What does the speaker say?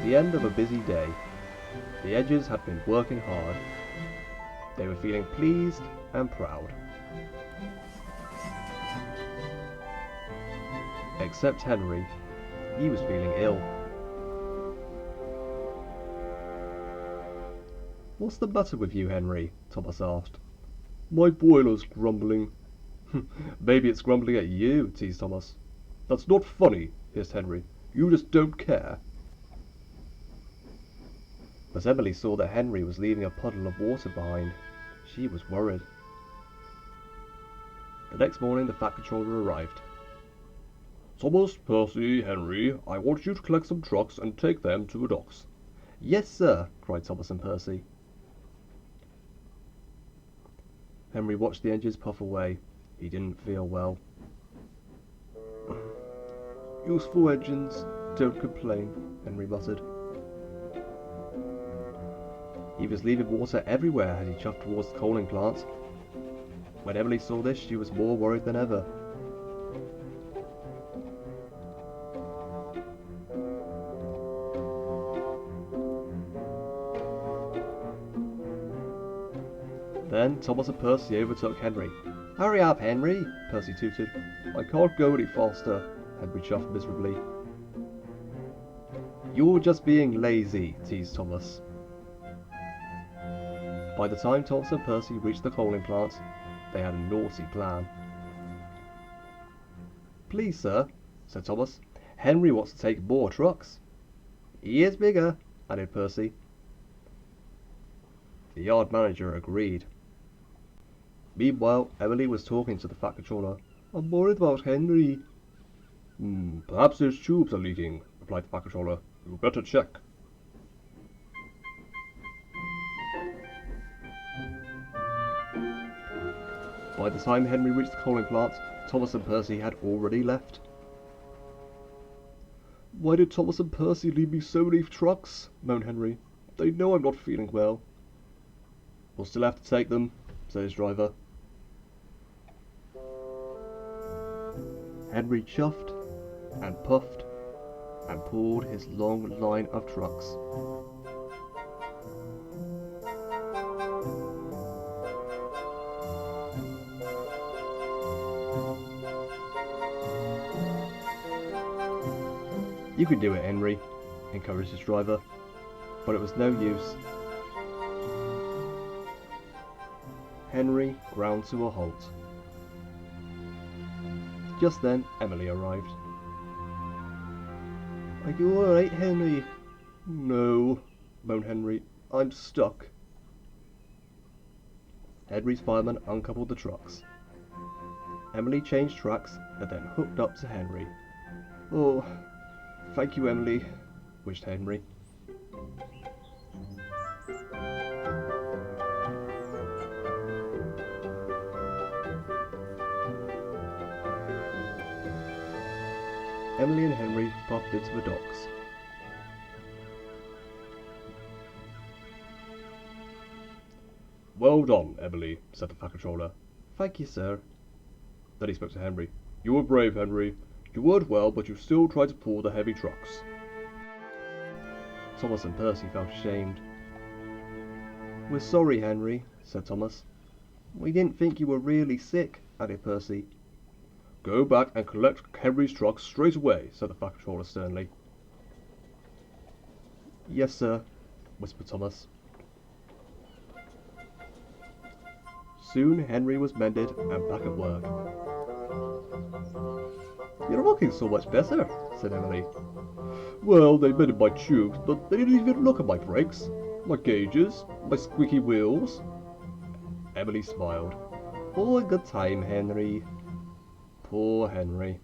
the end of a busy day. The Edges had been working hard. They were feeling pleased and proud. Except Henry. He was feeling ill. "What's the matter with you, Henry?" Thomas asked. "My boiler's grumbling." "Maybe it's grumbling at you," teased Thomas. "That's not funny," hissed Henry. "You just don't care." But Emily saw that Henry was leaving a puddle of water behind. She was worried. The next morning the Fat Controller arrived. "Thomas, Percy, Henry, I want you to collect some trucks and take them to the docks." "Yes, sir," cried Thomas and Percy. Henry watched the engines puff away. He didn't feel well. "Useful engines, don't complain," Henry muttered. He was leaving water everywhere as he chuffed towards the coaling plant. When Emily saw this, she was more worried than ever. Then Thomas and Percy overtook Henry. "Hurry up, Henry," Percy tooted. "I can't go any faster," Henry chuffed miserably. "You're just being lazy," teased Thomas. By the time Thomas and Percy reached the coaling plant, they had a naughty plan. "Please, sir," said Thomas, "Henry wants to take more trucks." "He is bigger," added Percy. The yard manager agreed. Meanwhile, Emily was talking to the Fat Controller. "I'm worried about Henry." "Perhaps his tubes are leaking," replied the Fat Controller. "You better check." By the time Henry reached the coaling plant, Thomas and Percy had already left. "Why did Thomas and Percy leave me so many trucks?" moaned Henry. "They know I'm not feeling well." "We'll still have to take them," said his driver. Henry chuffed and puffed and pulled his long line of trucks. "You can do it, Henry," encouraged his driver, but it was no use. Henry ground to a halt. Just then, Emily arrived. "Are you alright, Henry?" "No," moaned Henry. "I'm stuck." Henry's fireman uncoupled the trucks. Emily changed tracks and then hooked up to Henry. "Oh, thank you, Emily," wished Henry. Emily and Henry puffed into the docks. "Well done, Emily," said the Fat Controller. "Thank you, sir." Then he spoke to Henry. "You were brave, Henry. You worked well, but you still tried to pull the heavy trucks." Thomas and Percy felt ashamed. "We're sorry, Henry," said Thomas. "We didn't think you were really sick," added Percy. "Go back and collect Henry's trucks straight away," said the Fat Controller sternly. "Yes, sir," whispered Thomas. Soon Henry was mended and back at work. "You're looking so much better," said Emily. "Well, they mended my tubes, but they didn't even look at my brakes, my gauges, my squeaky wheels." Emily smiled. "All in good time, Henry." Poor Henry.